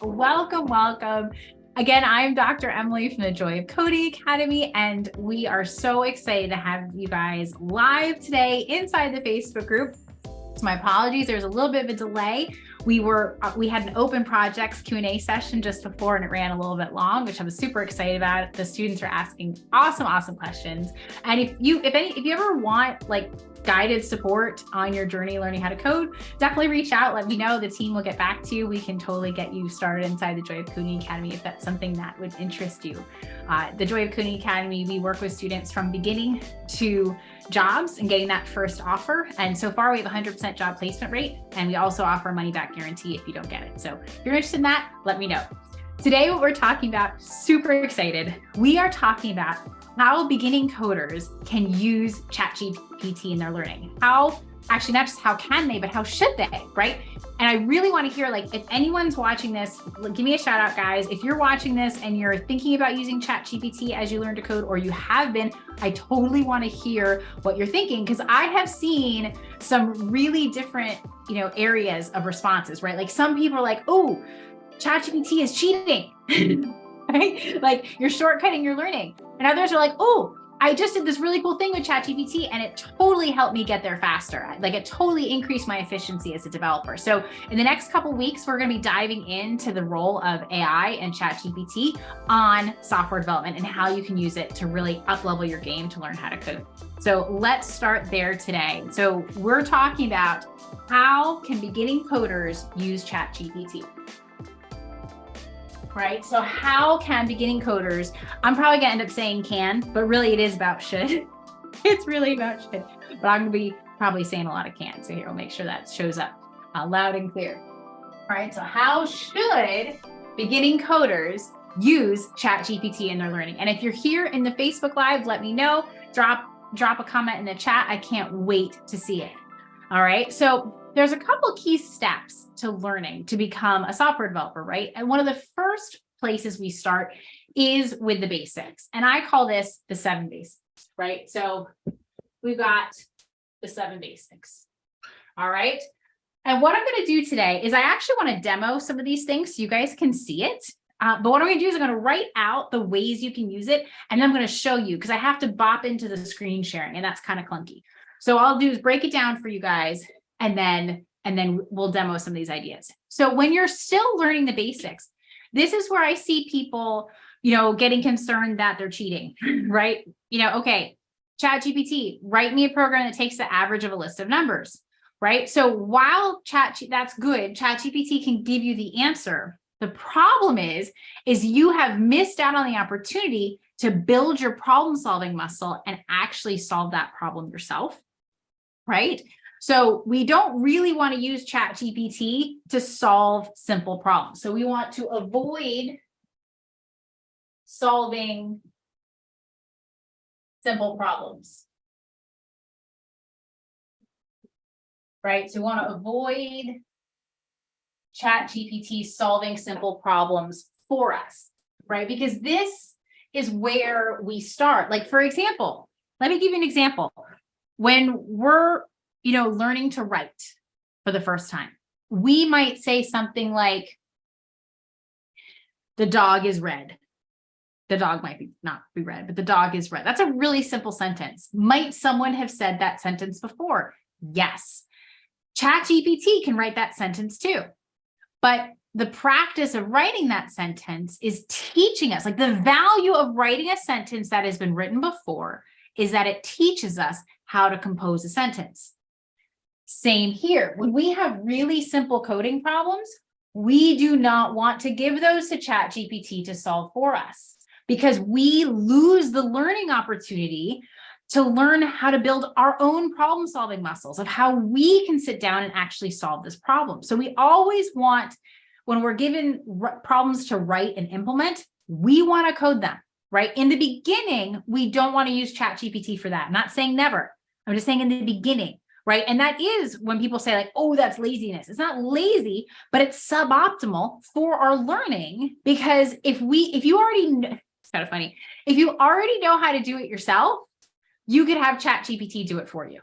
Welcome, welcome. Again, I'm Dr. Emily from the Joy of Coding Academy, and we are so excited to have you guys live today inside the Facebook group. So my apologies, there's a little bit of a delay. We had an open projects Q&A session just before, and it ran a little bit long, which I was super excited about. The students are asking awesome questions. And if you ever want like guided support on your journey learning how to code, definitely reach out. Let me know. The team will get back to you. We can totally get you started inside the Joy of Coding Academy if that's something that would interest you. The Joy of Coding Academy, we work with students from beginning to jobs and getting that first offer. And so far we have a 100% job placement rate, and we also offer a money back guarantee if you don't get it. So if you're interested in that, let me know. Today, what we're talking about, super excited. We are talking about how beginning coders can use ChatGPT in their learning. Actually, not just how can they, but how should they, right? And I really want to hear, like, if anyone's watching this, give me a shout out, guys. If you're watching this and you're thinking about using ChatGPT as you learn to code, or you have been, I totally want to hear what you're thinking, because I have seen some really different, areas of responses, right? Like some people are like, oh, ChatGPT is cheating, right? Like you're shortcutting your learning. And others are like, oh, I just did this really cool thing with ChatGPT and it totally helped me get there faster. Like it totally increased my efficiency as a developer. So in the next couple of weeks, we're going to be diving into the role of AI and ChatGPT on software development and how you can use it to really up-level your game to learn how to code. So let's start there today. So we're talking about how can beginning coders use ChatGPT? Right? So how can beginning coders, I'm probably gonna end up saying can, but really it is about should. It's really about should, but I'm gonna be probably saying a lot of can. So here, we'll make sure that shows up loud and clear. All right, so how should beginning coders use ChatGPT in their learning? And if you're here in the Facebook Live, let me know, drop a comment in the chat. I can't wait to see it. All right, so there's a couple key steps to learning to become a software developer, right? And one of the first places we start is with the basics. And I call this the 7 basics, right? So we've got the 7 basics. All right. And what I'm going to do today is I actually want to demo some of these things so you guys can see it. But what I'm going to do is I'm going to write out the ways you can use it. And then I'm going to show you, because I have to bop into the screen sharing, and that's kind of clunky. So all I'll do is break it down for you guys, and then we'll demo some of these ideas. So when you're still learning the basics, this is where I see people, getting concerned that they're cheating, right? Okay, ChatGPT, write me a program that takes the average of a list of numbers, right? So while that's good, ChatGPT can give you the answer. The problem is you have missed out on the opportunity to build your problem-solving muscle and actually solve that problem yourself, right? So we don't really want to use ChatGPT to solve simple problems. So we want to avoid solving simple problems, right? So we want to avoid ChatGPT solving simple problems for us, right? Because this is where we start. Like, for example, let me give you an example. When we're learning to write for the first time, we might say something like, the dog is red. The dog might not be red, but the dog is red. That's a really simple sentence. Might someone have said that sentence before? Yes. ChatGPT can write that sentence too. But the practice of writing that sentence is teaching us, like the value of writing a sentence that has been written before is that it teaches us how to compose a sentence. Same here. When we have really simple coding problems, we do not want to give those to ChatGPT to solve for us, because we lose the learning opportunity to learn how to build our own problem-solving muscles of how we can sit down and actually solve this problem. So we always want, when we're given problems to write and implement, we want to code them, right? In the beginning, we don't want to use ChatGPT for that. I'm not saying never. I'm just saying in the beginning, right? And that is when people say like, oh, that's laziness. It's not lazy, but it's suboptimal for our learning, because if you already know, it's kind of funny, if you already know how to do it yourself, you could have ChatGPT do it for you.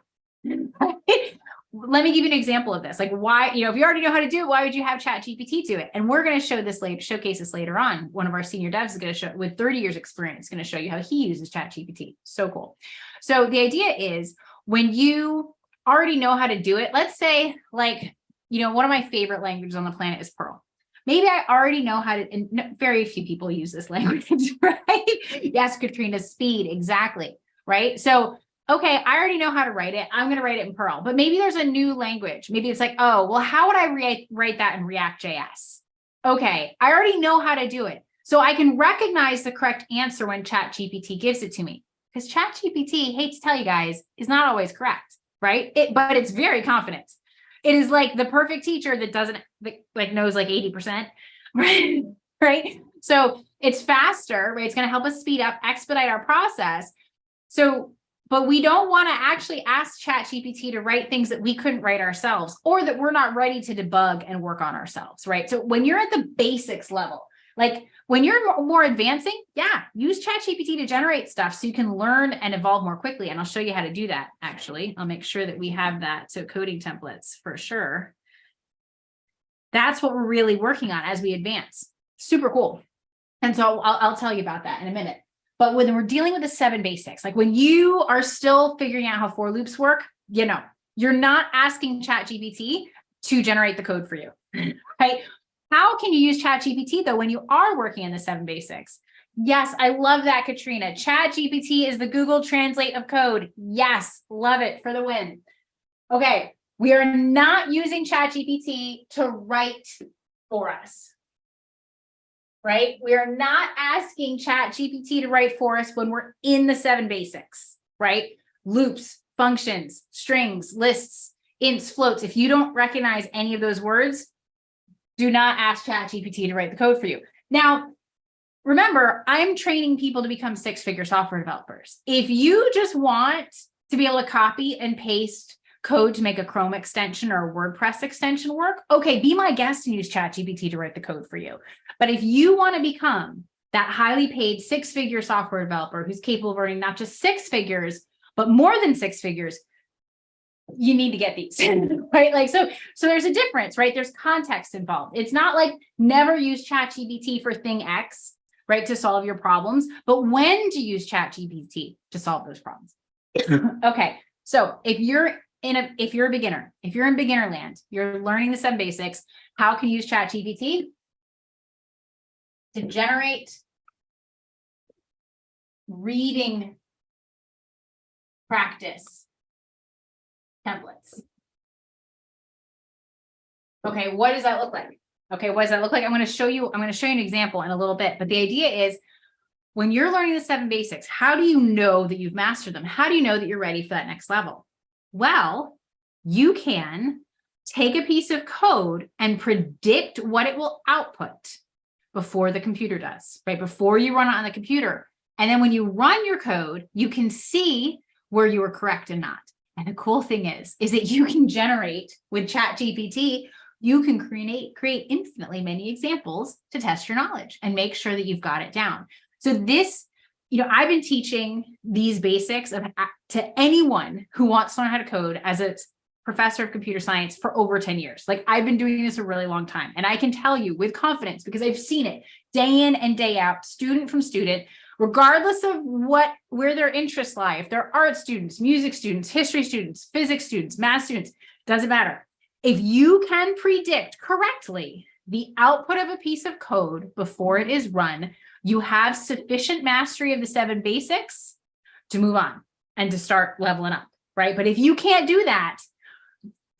let me give you an example of this. Like why, if you already know how to do it, why would you have ChatGPT do it? And we're going to showcase this later on. One of our senior devs is going to show, with 30 years experience, going to show you how he uses ChatGPT. So cool. So the idea is when you already know how to do it, let's say like, one of my favorite languages on the planet is Perl. Maybe I already know how to, and very few people use this language, right? Yes, Katrina, speed, exactly, right? So, okay, I already know how to write it. I'm going to write it in Perl, but maybe there's a new language. Maybe it's like, oh, well, how would I write that in React.js? Okay, I already know how to do it. So I can recognize the correct answer when ChatGPT gives it to me. Because ChatGPT, hate to tell you guys, is not always correct, right? But it's very confident. It is like the perfect teacher that doesn't knows like 80%, right? Right. So it's faster, right? It's going to help us speed up, expedite our process. So, but we don't want to actually ask ChatGPT to write things that we couldn't write ourselves or that we're not ready to debug and work on ourselves, right? So when you're at the basics level, like when you're more advancing, yeah, use ChatGPT to generate stuff so you can learn and evolve more quickly. And I'll show you how to do that, actually. I'll make sure that we have that. So coding templates for sure. That's what we're really working on as we advance. Super cool. And so I'll tell you about that in a minute. But when we're dealing with the 7 basics, like when you are still figuring out how for loops work, you're not asking ChatGPT to generate the code for you, right? How can you use ChatGPT though when you are working in the 7 basics? Yes, I love that, Katrina. ChatGPT is the Google Translate of code. Yes, love it for the win. Okay, we are not using ChatGPT to write for us, right? We are not asking ChatGPT to write for us when we're in the 7 basics, right? Loops, functions, strings, lists, ints, floats. If you don't recognize any of those words, do not ask ChatGPT to write the code for you. Now, remember, I'm training people to become 6-figure software developers. If you just want to be able to copy and paste code to make a Chrome extension or a WordPress extension work, okay, be my guest and use ChatGPT to write the code for you. But if you want to become that highly paid 6-figure software developer who's capable of earning not just 6 figures, but more than 6 figures, you need to get these, right? Like, so there's a difference, right? There's context involved. It's not like never use ChatGPT for thing X, right? To solve your problems, but when to use ChatGPT to solve those problems. Okay. So if you're a beginner, if you're in beginner land, you're learning the 7 basics, how can you use ChatGPT to generate reading practice templates? Okay, what does that look like? Okay, what does that look like? I'm going to show you an example in a little bit, but the idea is when you're learning the 7 basics, how do you know that you've mastered them? How do you know that you're ready for that next level? Well, you can take a piece of code and predict what it will output before the computer does, right? Before you run it on the computer. And then when you run your code, you can see where you were correct and not. And the cool thing is that you can generate with ChatGPT, you can create infinitely many examples to test your knowledge and make sure that you've got it down. So this, I've been teaching these basics to anyone who wants to learn how to code as a professor of computer science for over 10 years. Like I've been doing this a really long time. And I can tell you with confidence, because I've seen it day in and day out, student from student, regardless of where their interests lie. If they're art students, music students, history students, physics students, math students, doesn't matter. If you can predict correctly the output of a piece of code before it is run, you have sufficient mastery of the 7 basics to move on and to start leveling up, right? But if you can't do that,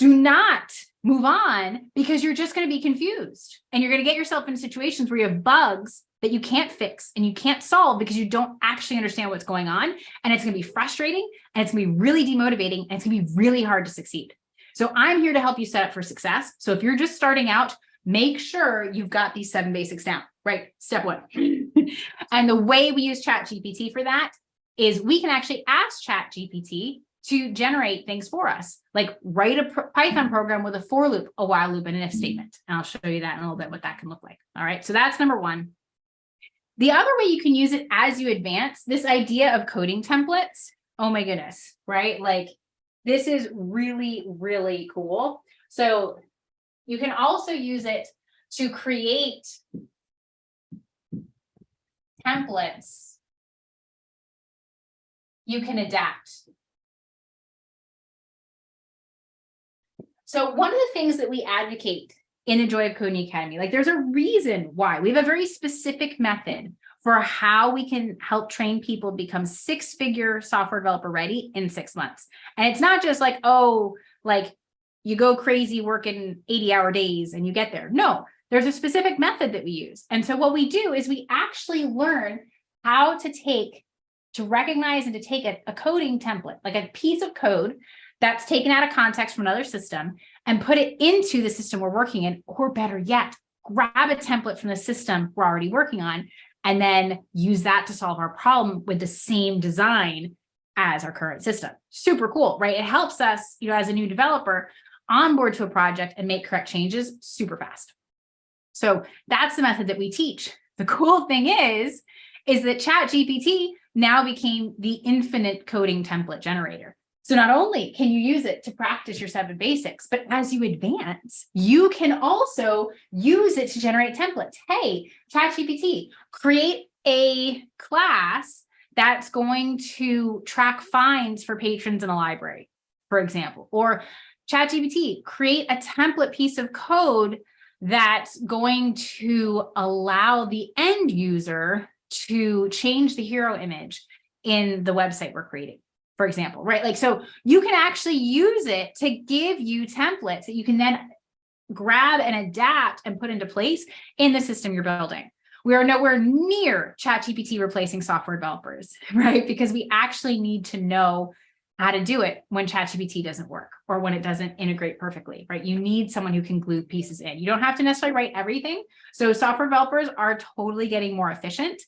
do not move on, because you're just going to be confused and you're going to get yourself in situations where you have bugs that you can't fix and you can't solve because you don't actually understand what's going on. And it's going to be frustrating and it's going to be really demotivating and it's going to be really hard to succeed. So I'm here to help you set up for success. So if you're just starting out, make sure you've got these 7 basics down, right? Step 1. And the way we use ChatGPT for that is we can actually ask ChatGPT to generate things for us, like write a Python program with a for loop, a while loop, and an if statement. And I'll show you that in a little bit, what that can look like. All right, so that's number 1. The other way you can use it as you advance, this idea of coding templates, oh my goodness, right? Like This is really, really cool. So you can also use it to create templates you can adapt. So one of the things that we advocate in the Joy of Coding Academy, like there's a reason why we have a very specific method for how we can help train people become six-figure software developer ready in 6 months. And it's not just like, oh, like you go crazy working 80-hour days and you get there. No, there's a specific method that we use. And so what we do is we actually learn how to recognize and to take a coding template, like a piece of code that's taken out of context from another system and put it into the system we're working in, or better yet, grab a template from the system we're already working on and then use that to solve our problem with the same design as our current system. Super cool, right? It helps us, as a new developer, onboard to a project and make correct changes super fast. So that's the method that we teach. The cool thing is that ChatGPT now became the infinite coding template generator. So not only can you use it to practice your 7 basics, but as you advance, you can also use it to generate templates. Hey, ChatGPT, create a class that's going to track fines for patrons in a library, for example. Or ChatGPT, create a template piece of code that's going to allow the end user to change the hero image in the website we're creating, for example, right? Like, so you can actually use it to give you templates that you can then grab and adapt and put into place in the system you're building. We are nowhere near ChatGPT replacing software developers, right? Because we actually need to know how to do it when ChatGPT doesn't work or when it doesn't integrate perfectly, right? You need someone who can glue pieces in. You don't have to necessarily write everything. So software developers are totally getting more efficient,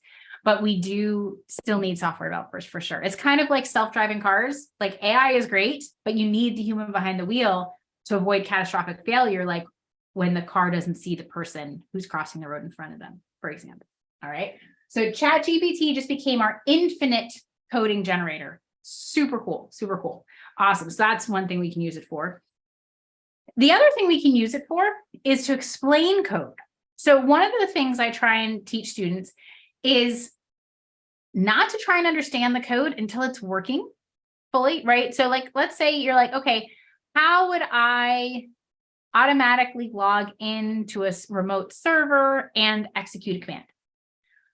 but we do still need software developers for sure. It's kind of like self-driving cars. Like AI is great, but you need the human behind the wheel to avoid catastrophic failure, like when the car doesn't see the person who's crossing the road in front of them, for example. All right. So ChatGPT just became our infinite coding generator. Super cool, super cool. Awesome. So that's one thing we can use it for. The other thing we can use it for is to explain code. So one of the things I try and teach students is not to try and understand the code until it's working fully, right? So like, let's say you're like, okay, how would I automatically log into a remote server and execute a command?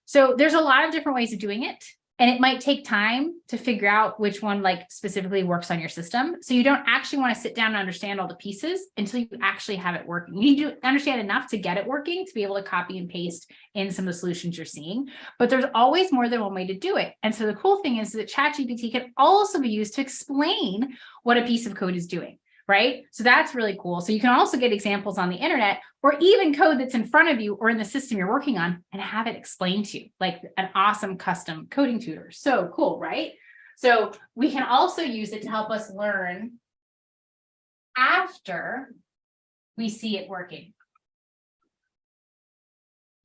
So there's a lot of different ways of doing it. And it might take time to figure out which one like specifically works on your system. So you don't actually want to sit down and understand all the pieces until you actually have it working. You need to understand enough to get it working, to be able to copy and paste in some of the solutions you're seeing. But there's always more than one way to do it. And so the cool thing is that ChatGPT can also be used to explain what a piece of code is doing, right? So that's really cool. So you can also get examples on the internet or even code that's in front of you or in the system you're working on and have it explained to you, like an awesome custom coding tutor. So cool, right? So we can also use it to help us learn after we see it working.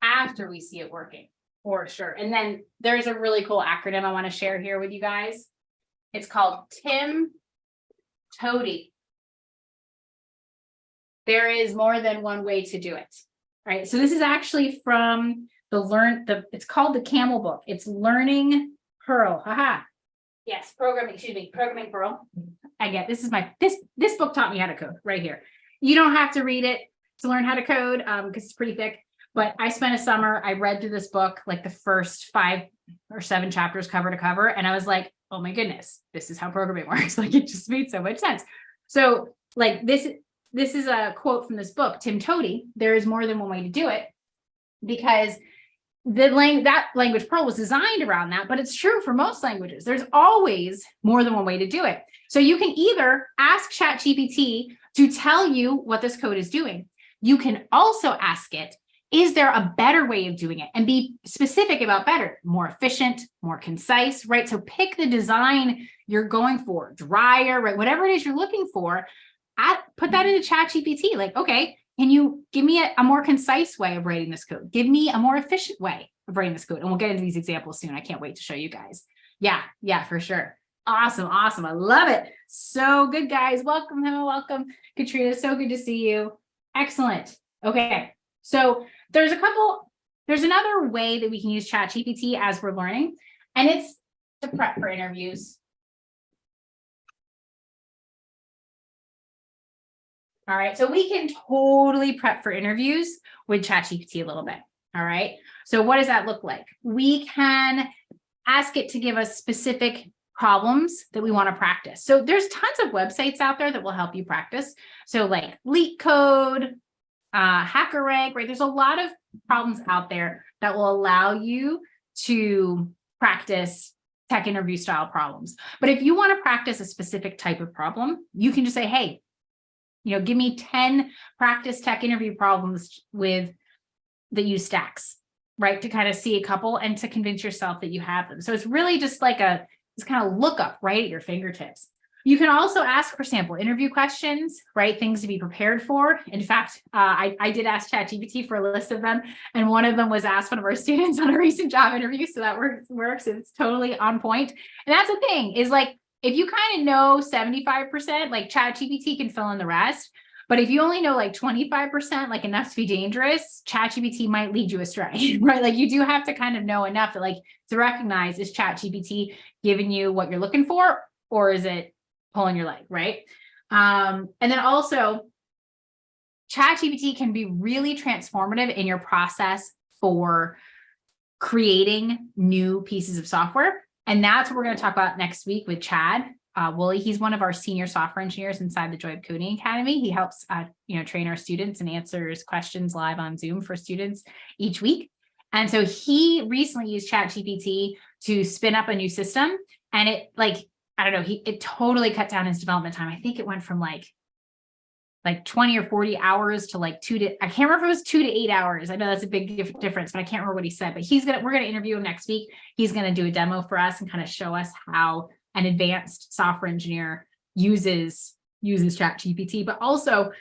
After we see it working, for sure. And then there's a really cool acronym I want to share here with you guys. It's called Tim Toady. There is more than one way to do it, right? So this is actually from it's called the Camel book. It's Learning Perl. Haha. Yes, Programming Perl. This book taught me how to code right here. You don't have to read it to learn how to code because it's pretty thick, but I spent a summer, I read through this book, like the first 5 or 7 chapters cover to cover. And I was like, oh my goodness, this is how programming works. Like it just made so much sense. So like this is a quote from this book, Tim Toady. There is more than one way to do it because that language Perl was designed around that, but it's true for most languages. There's always more than one way to do it. So you can either ask ChatGPT to tell you what this code is doing. You can also ask it, is there a better way of doing it? And be specific about better, more efficient, more concise, right? So pick the design you're going for, drier, right? Whatever it is you're looking for, put that into ChatGPT. Like, okay, can you give me a more concise way of writing this code? Give me a more efficient way of writing this code. And we'll get into these examples soon. I can't wait to show you guys. Yeah, for sure. Awesome. Awesome. I love it. So good, guys. Welcome, Emma. Welcome, Katrina. So good to see you. Excellent. Okay. So there's another way that we can use ChatGPT as we're learning, and it's to prep for interviews. All right. So we can totally prep for interviews with ChatGPT a little bit. All right. So what does that look like? We can ask it to give us specific problems that we want to practice. So there's tons of websites out there that will help you practice. So like LeetCode, HackerRank, right? There's a lot of problems out there that will allow you to practice tech interview style problems. But if you want to practice a specific type of problem, you can just say, hey, give me 10 practice tech interview problems that use stacks, right? To kind of see a couple and to convince yourself that you have them. So it's really just like this kind of lookup right at your fingertips. You can also ask for sample interview questions, right? Things to be prepared for. In fact, I did ask ChatGPT for a list of them, and one of them was asked one of our students on a recent job interview. So that works. It's totally on point. And that's the thing is like, if you kind of know 75%, like ChatGPT can fill in the rest. But if you only know like 25%, like enough to be dangerous, ChatGPT might lead you astray, right? Like you do have to kind of know enough to recognize, is ChatGPT giving you what you're looking for, or is it pulling your leg, right? And then also, ChatGPT can be really transformative in your process for creating new pieces of software. And that's what we're going to talk about next week with Chad Woolley. He's one of our senior software engineers inside the Joy of Coding Academy. He helps train our students and answers questions live on Zoom for students each week. And so he recently used ChatGPT to spin up a new system, and it totally cut down his development time. I think it went from like 20 or 40 hours to I can't remember if it was 2 to 8 hours. I know that's a big difference, but I can't remember what he said. But we're going to interview him next week. He's going to do a demo for us and kind of show us how an advanced software engineer uses ChatGPT, but also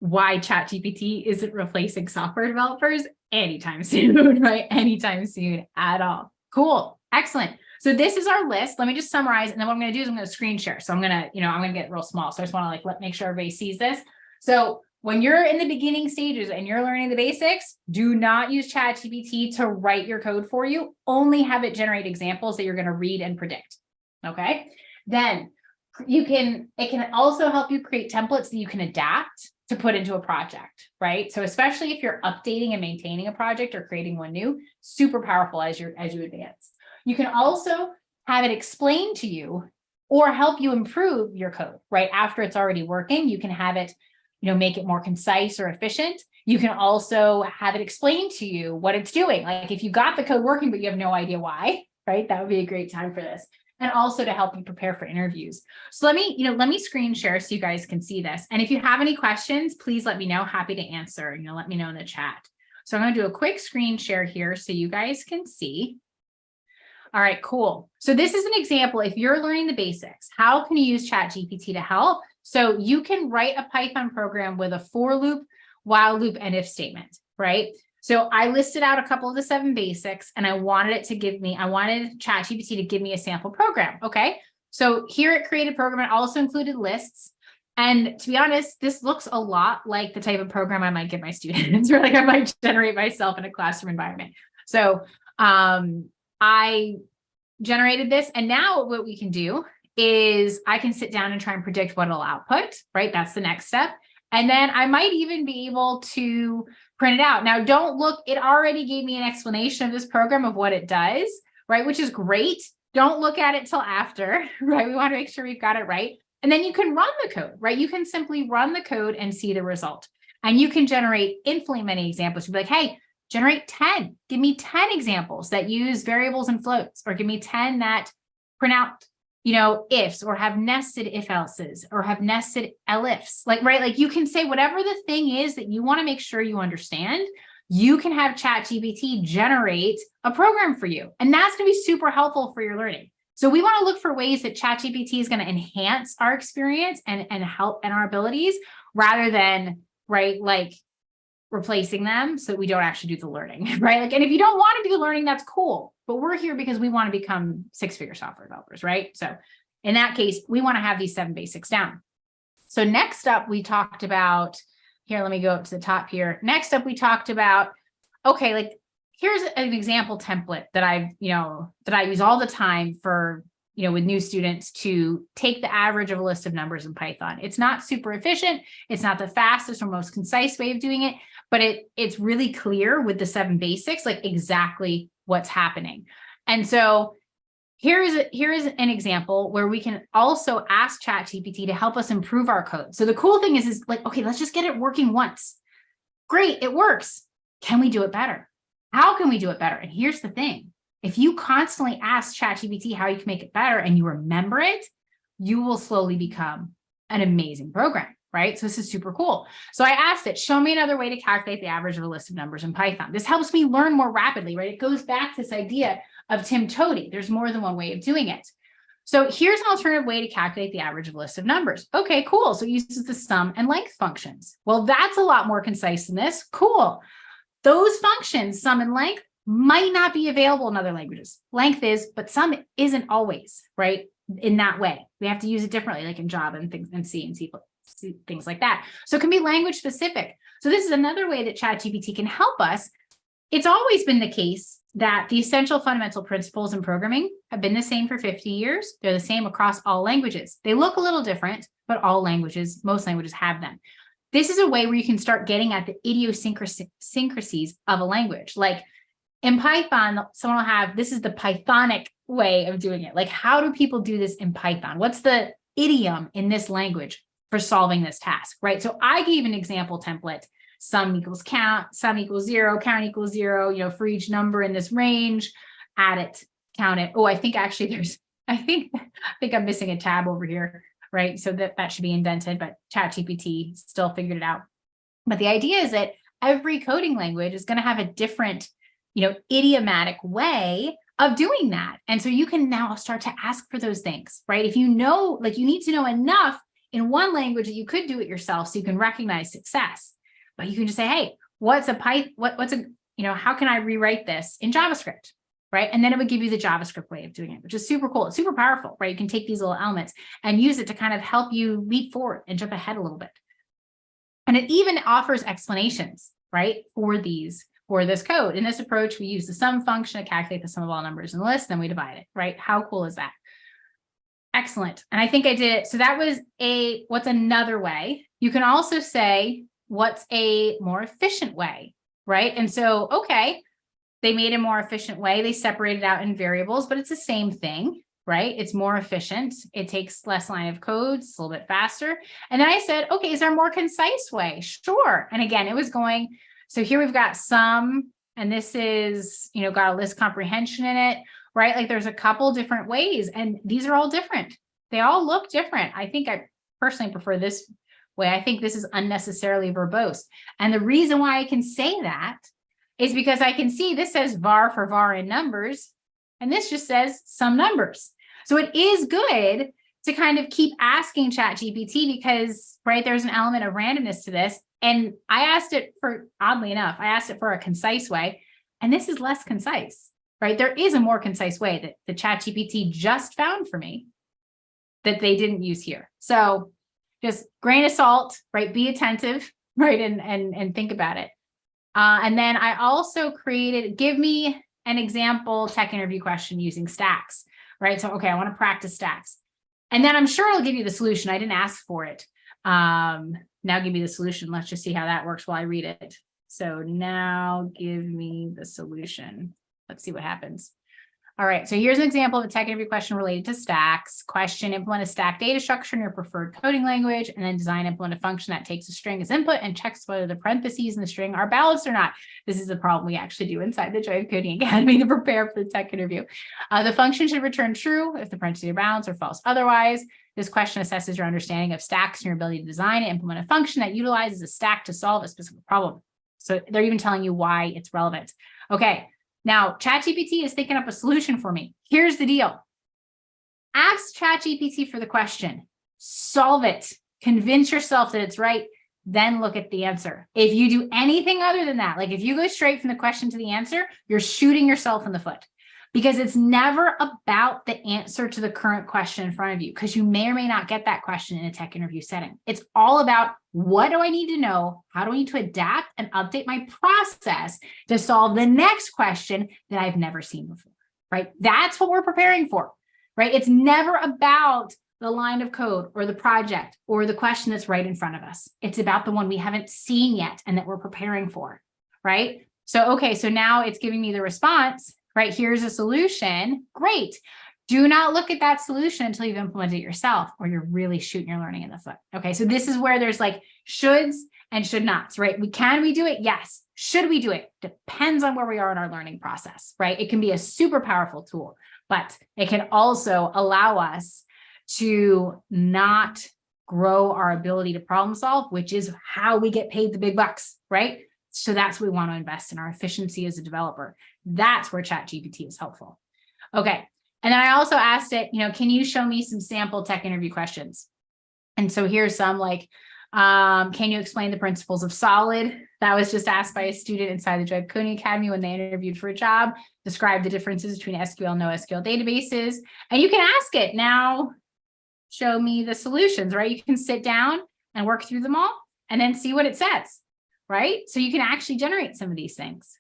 why ChatGPT isn't replacing software developers anytime soon, right? Anytime soon at all. Cool. Excellent. So this is our list. Let me just summarize. And then what I'm going to do is I'm going to screen share. So I'm going to get real small. So I just want to make sure everybody sees this. So when you're in the beginning stages and you're learning the basics, do not use ChatGPT to write your code for you. Only have it generate examples that you're going to read and predict. Okay. Then it can also help you create templates that you can adapt to put into a project, right? So especially if you're updating and maintaining a project or creating one new, super powerful as you advance. You can also have it explain to you or help you improve your code, right? After it's already working, you can have it make it more concise or efficient. You can also have it explain to you what it's doing. Like if you got the code working, but you have no idea why, right? That would be a great time for this. And also to help you prepare for interviews. So let me screen share so you guys can see this. And if you have any questions, please let me know. Happy to answer. Let me know in the chat. So I'm going to do a quick screen share here so you guys can see. All right, cool. So this is an example. If you're learning the basics, how can you use ChatGPT to help? So you can write a Python program with a for loop, while loop, and if statement, right? So I listed out a couple of the 7 basics, and I wanted ChatGPT to give me a sample program. Okay. So here it created a program. It also included lists. And to be honest, this looks a lot like the type of program I might give my students, or like I might generate myself in a classroom environment. So I generated this, and now what we can do is I can sit down and try and predict what it'll output, right? That's the next step. And then I might even be able to print it out. Now, don't look, it already gave me an explanation of this program of what it does, right? Which is great. Don't look at it till after, right? We want to make sure we've got it right. And then you can run the code, right? You can simply run the code and see the result. And you can generate infinitely many examples. You'll be like, hey, generate 10. Give me 10 examples that use variables and floats, or give me 10 that print out, ifs, or have nested if else's, or have nested elifs, right? Like you can say whatever the thing is that you want to make sure you understand, you can have ChatGPT generate a program for you. And that's going to be super helpful for your learning. So we want to look for ways that ChatGPT is going to enhance our experience and help and our abilities, rather than, right, like replacing them so that we don't actually do the learning, right? Like, and if you don't want to do the learning, that's cool. But we're here because we want to become 6-figure software developers, right? So In that case, we want to have these 7 basics down. So next up, we talked about, here, let me go up to the top here. Next up, we talked about, okay, like here's an example template that I use all the time for, with new students to take the average of a list of numbers in Python. It's not super efficient. It's not the fastest or most concise way of doing it, but it's really clear with the 7 basics, like exactly what's happening. And so here is an example where we can also ask ChatGPT to help us improve our code. So the cool thing is like, okay, let's just get it working once. Great, it works. Can we do it better? How can we do it better? And here's the thing. If you constantly ask ChatGPT how you can make it better and you remember it, you will slowly become an amazing program, right? So this is super cool. So I asked it, show me another way to calculate the average of a list of numbers in Python. This helps me learn more rapidly, right? It goes back to this idea of Tim Toady. There's more than one way of doing it. So here's an alternative way to calculate the average of a list of numbers. Okay, cool. So it uses the sum and length functions. Well, that's a lot more concise than this. Cool. Those functions, sum and length, might not be available in other languages. Length is, but sum isn't always, right? In that way. We have to use it differently, like in Java and things, and C and C, things like that. So it can be language specific. So this is another way that ChatGPT can help us. It's always been the case that the essential fundamental principles in programming have been the same for 50 years. They're the same across all languages. They look a little different, but most languages have them. This is a way where you can start getting at the idiosyncrasies of a language. Like in Python, someone will have, this is the Pythonic way of doing it. Like, how do people do this in Python? What's the idiom in this language for solving this task, right? So I gave an example template. Sum equals count, sum equals 0, count equals 0, for each number in this range, add it, count it. Oh, I think actually I think I'm missing a tab over here, right? So that should be indented, but ChatGPT still figured it out. But the idea is that every coding language is going to have a different, idiomatic way of doing that. And so you can now start to ask for those things, right? If you know, like you need to know enough in one language that you could do it yourself so you can recognize success. But you can just say, hey, how can I rewrite this in JavaScript, right? And then it would give you the JavaScript way of doing it, which is super cool. It's super powerful, right? You can take these little elements and use it to kind of help you leap forward and jump ahead a little bit. And it even offers explanations, right, for this code. In this approach, we use the sum function to calculate the sum of all numbers in the list, then we divide it, right? How cool is that? Excellent. And I think I did it. So that was what's another way? You can also say, what's a more efficient way, right? And so, okay, they made a more efficient way. They separated out in variables, but it's the same thing, right? It's more efficient. It takes less line of code. It's a little bit faster. And then I said, okay, is there a more concise way? Sure. And again, it was going, so here we've got sum, and this is, got a list comprehension in it, right? Like there's a couple different ways, and these are all different. They all look different. I think I personally prefer this way. I think this is unnecessarily verbose. And the reason why I can say that is because I can see this says var for var in numbers, and this just says some numbers. So it is good to kind of keep asking ChatGPT because, right, there's an element of randomness to this. And I asked it for, oddly enough, I asked it for a concise way, and this is less concise, right? There is a more concise way that the ChatGPT just found for me that they didn't use here. So just grain of salt, right? Be attentive, right? And think about it. And then I also created, give me an example tech interview question using stacks, right? So, okay, I want to practice stacks. And then I'm sure it'll give you the solution. I didn't ask for it. Now give me the solution. Let's just see how that works while I read it. So now give me the solution. Let's see what happens. All right, so here's an example of a tech interview question related to stacks. Question, implement a stack data structure in your preferred coding language, and then design, implement a function that takes a string as input and checks whether the parentheses in the string are balanced or not. This is the problem we actually do inside the Joy of Coding Academy to prepare for the tech interview. The function should return true if the parentheses are balanced or false otherwise. This question assesses your understanding of stacks and your ability to design and implement a function that utilizes a stack to solve a specific problem. So they're even telling you why it's relevant. Okay. Now, ChatGPT is thinking up a solution for me. Here's the deal. Ask ChatGPT for the question, solve it, convince yourself that it's right, then look at the answer. If you do anything other than that, like if you go straight from the question to the answer, you're shooting yourself in the foot. because it's never about the answer to the current question in front of you, because you may or may not get that question in a tech interview setting. It's all about, what do I need to know? How do I need to adapt and update my process to solve the next question that I've never seen before, right? That's what we're preparing for, right? It's never about the line of code or the project or the question that's right in front of us. It's about the one we haven't seen yet and that we're preparing for, right? So, okay, so now it's giving me the response, right? Here's a solution. Great. Do not look at that solution until you've implemented it yourself, or you're really shooting your learning in the foot. Okay, so this is where there's like shoulds and should nots, right? Can we do it? Yes. Should we do it? Depends on where we are in our learning process, right? It can be a super powerful tool, but it can also allow us to not grow our ability to problem solve, which is how we get paid the big bucks, right? So that's what we want to invest in, our efficiency as a developer. That's where ChatGPT is helpful. Okay. And then I also asked it, can you show me some sample tech interview questions? And so here's some like, can you explain the principles of solid? That was just asked by a student inside the Joy Coding Academy when they interviewed for a job. Describe the differences between SQL and NoSQL databases. And you can ask it now, show me the solutions, right? You can sit down and work through them all and then see what it says, right? So you can actually generate some of these things.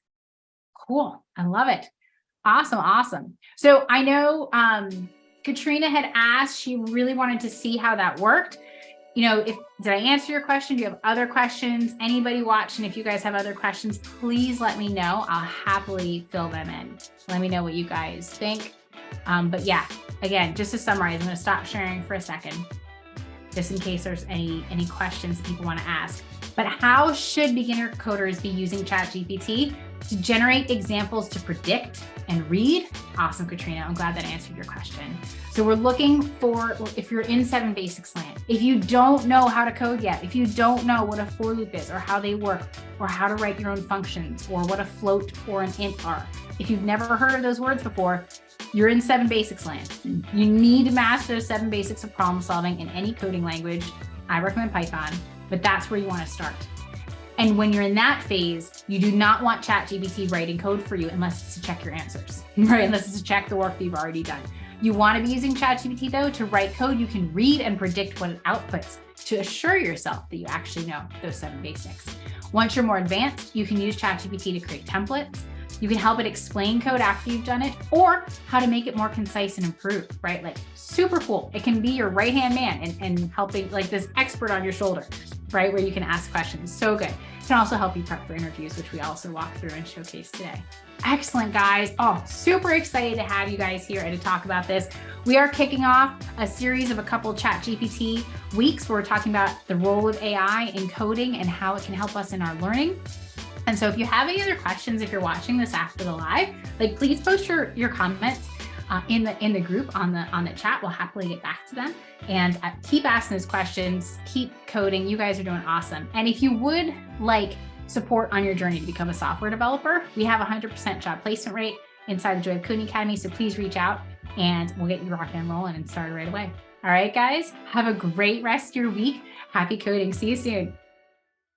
Cool. I love it. Awesome. Awesome. So I know Katrina had asked, she really wanted to see how that worked. Did I answer your question? Do you have other questions? Anybody watching, if you guys have other questions, please let me know. I'll happily fill them in. Let me know what you guys think. But yeah, again, just to summarize, I'm going to stop sharing for a second, just in case there's any questions that people want to ask. But how should beginner coders be using ChatGPT to generate examples to predict and read? Awesome, Katrina. I'm glad that answered your question. So we're looking for, if you're in 7 Basics land, if you don't know how to code yet, if you don't know what a for loop is or how they work, or how to write your own functions, or what a float or an int are, if you've never heard of those words before, you're in 7 Basics land. You need to master those 7 basics of problem solving in any coding language. I recommend Python, but that's where you want to start. And when you're in that phase, you do not want ChatGPT writing code for you unless it's to check your answers, right? Unless it's to check the work that you've already done. You want to be using ChatGPT though to write code you can read and predict what it outputs to assure yourself that you actually know those 7 basics. Once you're more advanced, you can use ChatGPT to create templates. You can help it explain code after you've done it, or how to make it more concise and improved, right? Like super cool. It can be your right-hand man and helping, like this expert on your shoulder, right? Where you can ask questions. So good. It can also help you prep for interviews, which we also walk through and showcase today. Excellent, guys. Oh, super excited to have you guys here and to talk about this. We are kicking off a series of a couple ChatGPT weeks where we're talking about the role of AI in coding and how it can help us in our learning. And so if you have any other questions, if you're watching this after the live, like please post your comments in the group on the chat. We'll happily get back to them, and keep asking those questions, keep coding. You guys are doing awesome. And if you would like support on your journey to become a software developer, we have a 100% job placement rate inside the Joy of Coding Academy. So please reach out and we'll get you rocking and rolling and started right away. All right, guys, have a great rest of your week. Happy coding. See you soon.